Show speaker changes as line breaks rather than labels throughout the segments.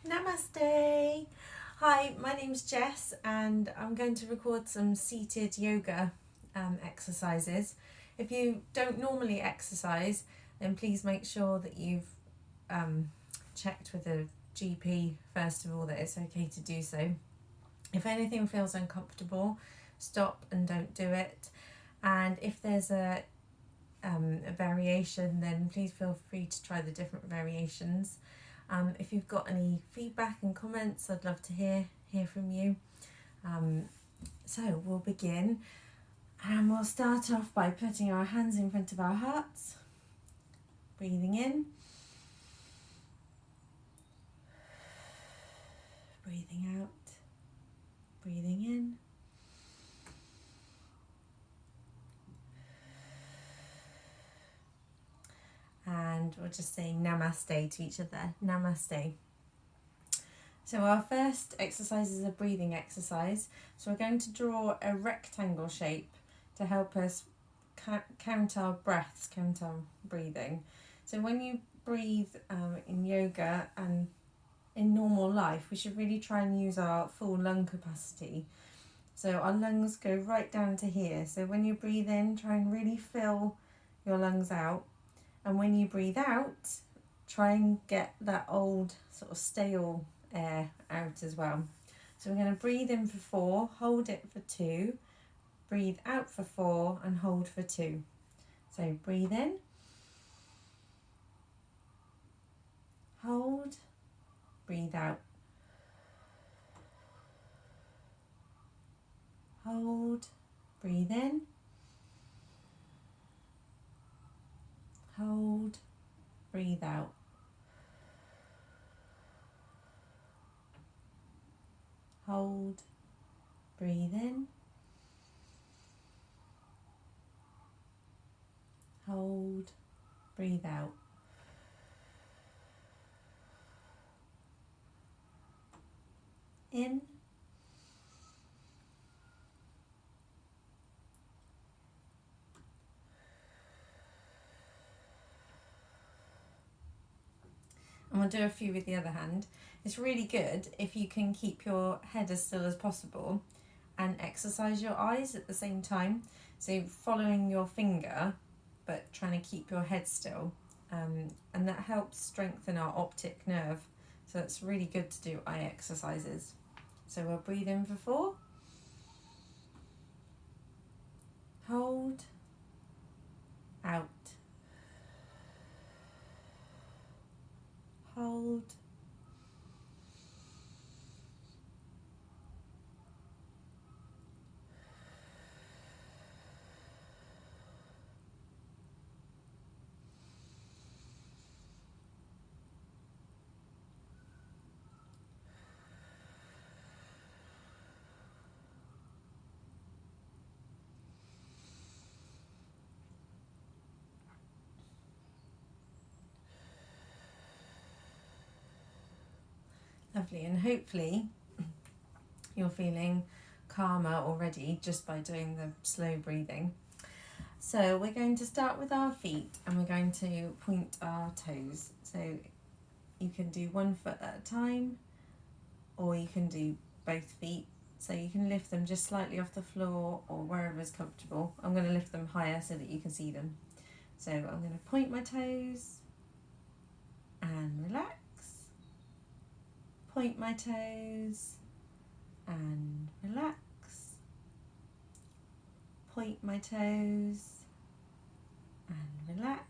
Namaste! Hi, my name's Jess and I'm going to record some seated yoga exercises. If you don't normally exercise, then please make sure that you've checked with a GP first of all that it's okay to do so. If anything feels uncomfortable, stop and don't do it. And if there's a variation, then please feel free to try the different variations. If you've got any feedback and comments, I'd love to hear from you. So we'll begin, and we'll start off by putting our hands in front of our hearts, breathing in, breathing out, breathing in, and we'll just say namaste to each other. Namaste. So our first exercise is a breathing exercise. So we're going to draw a rectangle shape to help us count our breaths, count our breathing. So when you breathe in yoga and in normal life, we should really try and use our full lung capacity. So our lungs go right down to here. So when you breathe in, try and really fill your lungs out. And when you breathe out, try and get that old sort of stale air out as well. So we're going to breathe in for 4, hold it for 2, breathe out for 4 and hold for 2. So breathe in, hold, breathe out, hold, breathe in, hold, breathe out. Hold, breathe in, hold, breathe out. In, and we'll do a few with the other hand. It's really good if you can keep your head as still as possible and exercise your eyes at the same time. So following your finger but trying to keep your head still, and that helps strengthen our optic nerve. So it's really good to do eye exercises. So we'll breathe in for 4, hold, out, hold, lovely. And hopefully you're feeling calmer already just by doing the slow breathing. So we're going to start with our feet and we're going to point our toes. So you can do one foot at a time, or you can do both feet. So you can lift them just slightly off the floor or wherever is comfortable. I'm going to lift them higher so that you can see them. So I'm going to point my toes and relax. Point my toes and relax. Point my toes and relax.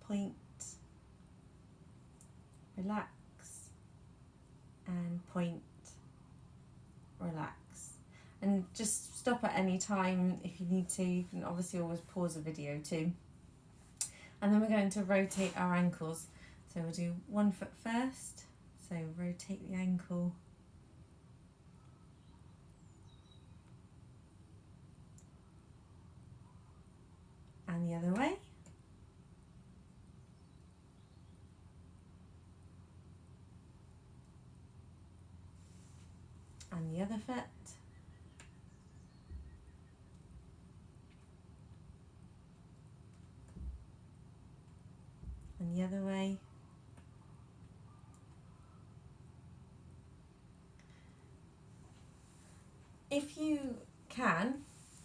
Point, relax, and point, relax. And just stop at any time if you need to. You can obviously always pause the video too. And then we're going to rotate our ankles. So we'll do one foot first. So rotate the ankle. And the other way. And the other foot. And the other way. If you can,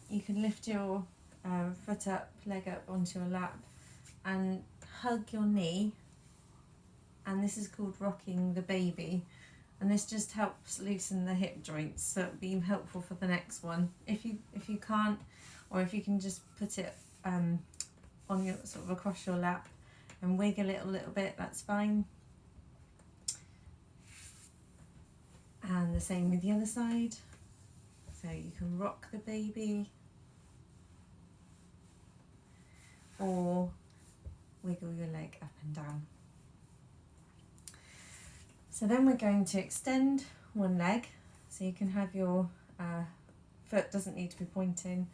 you can lift your foot up, leg up onto your lap and hug your knee, and this is called rocking the baby, and this just helps loosen the hip joints, so it'll be helpful for the next one. If you can't, or if you can just put it on your sort of across your lap and wiggle it a little bit, that's fine. And the same with the other side. So you can rock the baby or wiggle your leg up and down. So then we're going to extend one leg, so you can have your foot doesn't need to be pointing,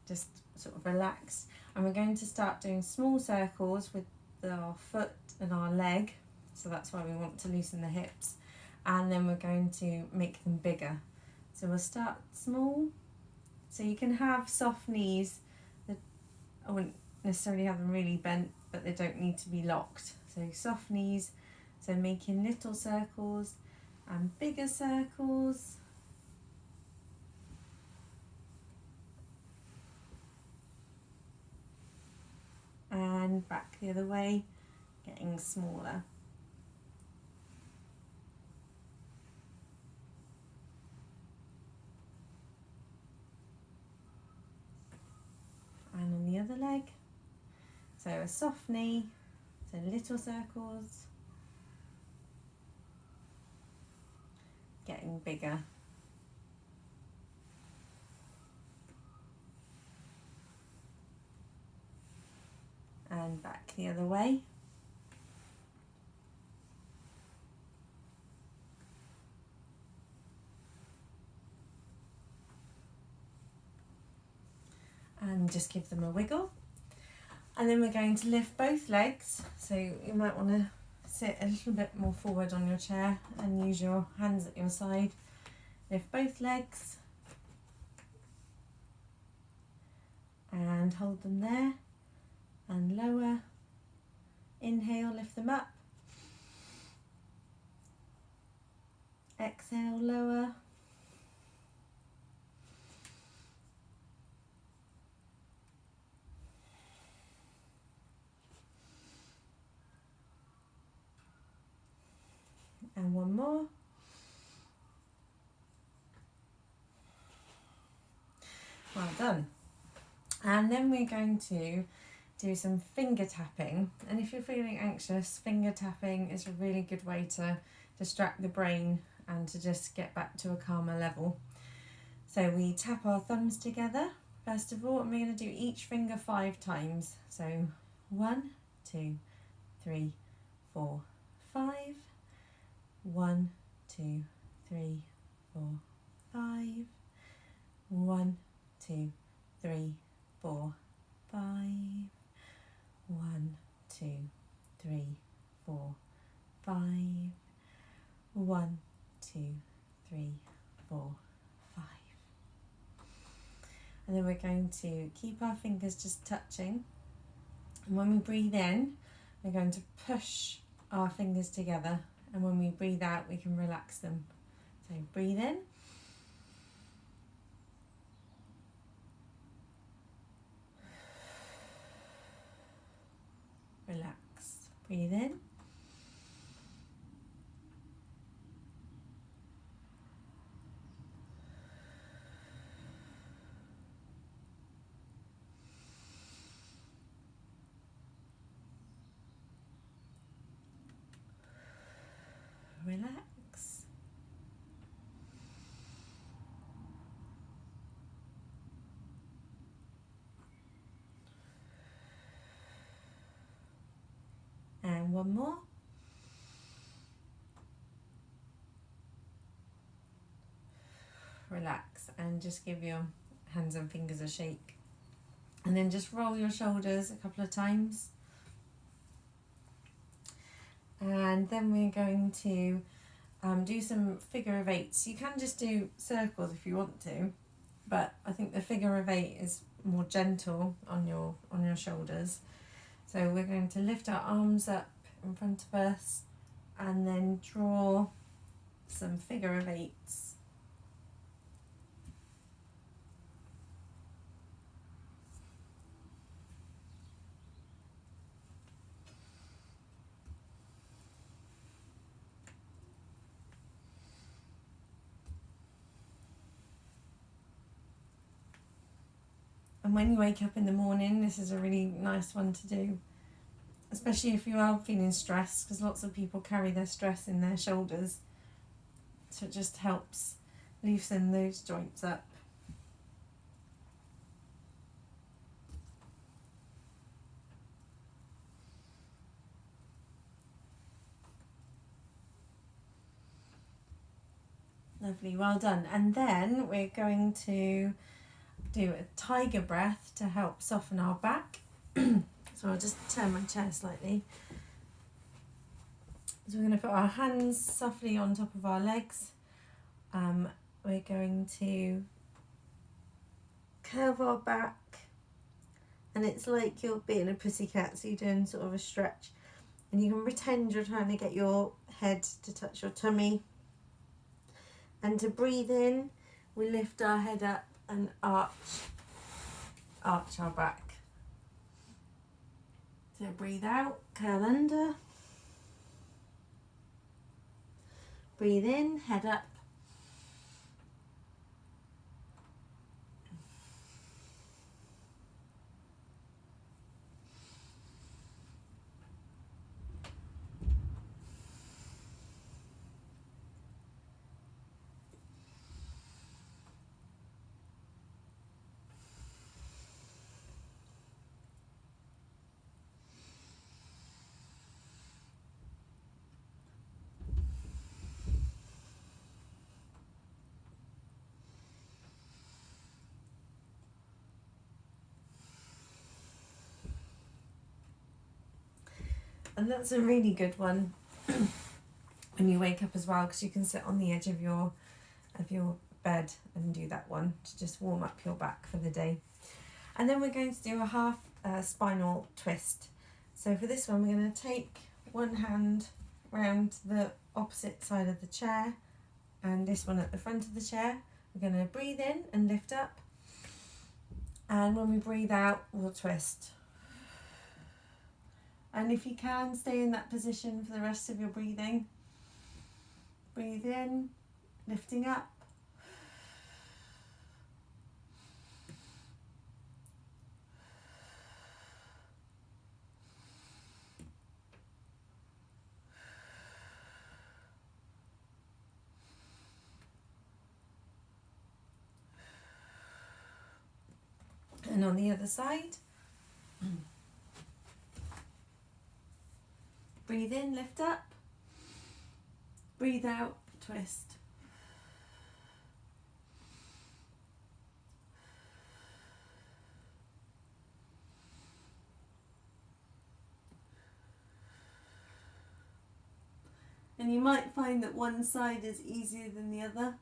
just sort of relaxed. And we're going to start doing small circles with our foot and our leg, so that's why we want to loosen the hips. And then we're going to make them bigger. So we'll start small. So you can have soft knees. I wouldn't necessarily have them really bent, but they don't need to be locked. So soft knees, so making little circles and bigger circles. And back the other way, getting smaller. And on the other leg, so a soft knee, so little circles, getting bigger. And back the other way. And just give them a wiggle. And then we're going to lift both legs, so you might want to sit a little bit more forward on your chair and use your hands at your side. Lift both legs and hold them there and lower. Inhale, lift them up. Exhale, lower. And one more. Well done. And then we're going to do some finger tapping. And if you're feeling anxious, finger tapping is a really good way to distract the brain and to just get back to a calmer level. So we tap our thumbs together first of all, and we're going to do each finger 5 times. So 1, 2, 3, 4, 5. 1, 2, 3, 4, 5. 1, 2, 3, 4, 5. 1, 2, 3, 4, 5. 1, 2, 3, 4, 5. And then we're going to keep our fingers just touching. And when we breathe in, we're going to push our fingers together. And when we breathe out, we can relax them. So breathe in. Relax. Breathe in. Relax. And one more. Relax and just give your hands and fingers a shake. And then just roll your shoulders a couple of times. And then we're going to do some figure of 8s. You can just do circles if you want to, but I think the figure of 8 is more gentle on your shoulders. So we're going to lift our arms up in front of us and then draw some figure of 8s. And when you wake up in the morning, this is a really nice one to do, especially if you are feeling stressed, because lots of people carry their stress in their shoulders. So it just helps loosen those joints up. Lovely, well done. And then we're going to do a tiger breath to help soften our back. So I'll just turn my chair slightly. So we're going to put our hands softly on top of our legs. We're going to curve our back, and it's like you're being a pussycat, so you're doing sort of a stretch, and you can pretend you're trying to get your head to touch your tummy. And to breathe in, we lift our head up and arch our back. So breathe out, curl under. Breathe in, head up. And that's a really good one when you wake up as well, because you can sit on the edge of your bed and do that one to just warm up your back for the day. And then we're going to do a half spinal twist. So for this one, we're going to take one hand round the opposite side of the chair and this one at the front of the chair. We're going to breathe in and lift up, and when we breathe out, we'll twist. And if you can, stay in that position for the rest of your breathing. Breathe in, lifting up. And on the other side. Breathe in, lift up. Breathe out, twist. And you might find that one side is easier than the other.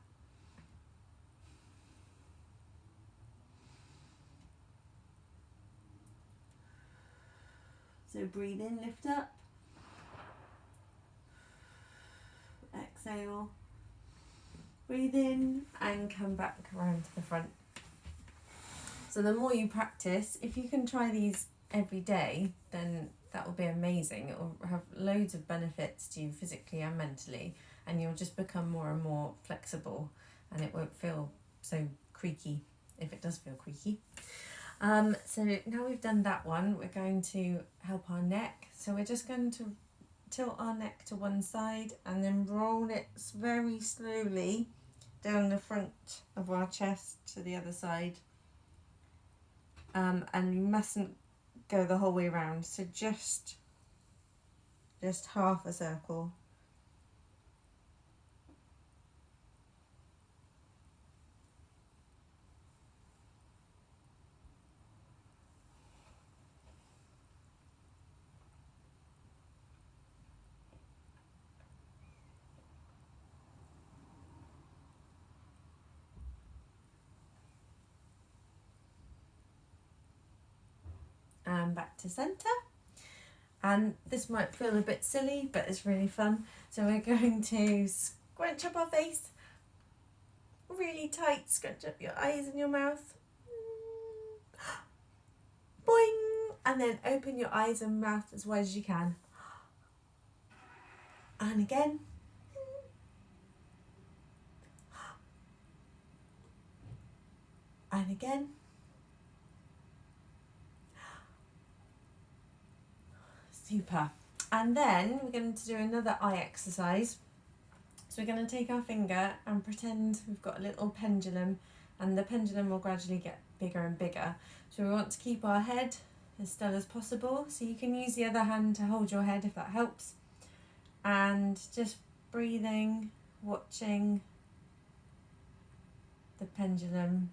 So breathe in, lift up. Exhale. Breathe in and come back around to the front. So the more you practice, if you can try these every day, then that will be amazing. It will have loads of benefits to you physically and mentally, and you'll just become more and more flexible, and it won't feel so creaky, if it does feel creaky. So now we've done that one, we're going to help our neck. So we're just going to tilt our neck to one side and then roll it very slowly down the front of our chest to the other side. And you mustn't go the whole way around, so just half a circle. And back to centre. And this might feel a bit silly, but it's really fun. So we're going to scrunch up our face really tight, scrunch up your eyes and your mouth. Boing! And then open your eyes and mouth as wide as you can. And again. And again. Super. And then we're going to do another eye exercise. So we're going to take our finger and pretend we've got a little pendulum, and the pendulum will gradually get bigger and bigger. So we want to keep our head as still as possible. So you can use the other hand to hold your head if that helps. And just breathing, watching the pendulum.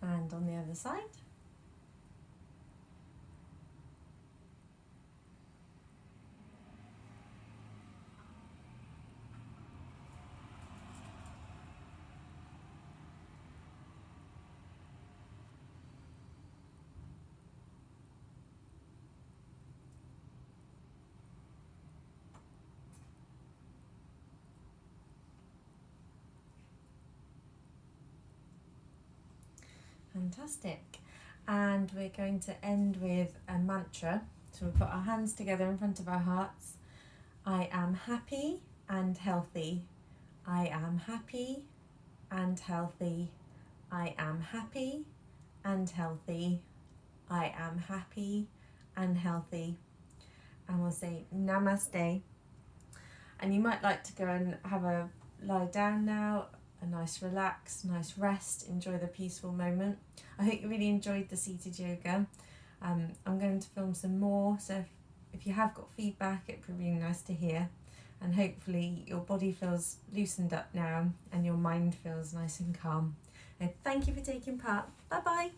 And on the other side. Fantastic. And we're going to end with a mantra. So we put our hands together in front of our hearts. I am happy and healthy. I am happy and healthy. I am happy and healthy. I am happy and healthy. And we'll say namaste. And you might like to go and have a lie down now, a nice relax, nice rest, enjoy the peaceful moment. I hope you really enjoyed the seated yoga. I'm going to film some more, so if you have got feedback, it'd be really nice to hear. And hopefully your body feels loosened up now and your mind feels nice and calm. And thank you for taking part. Bye bye.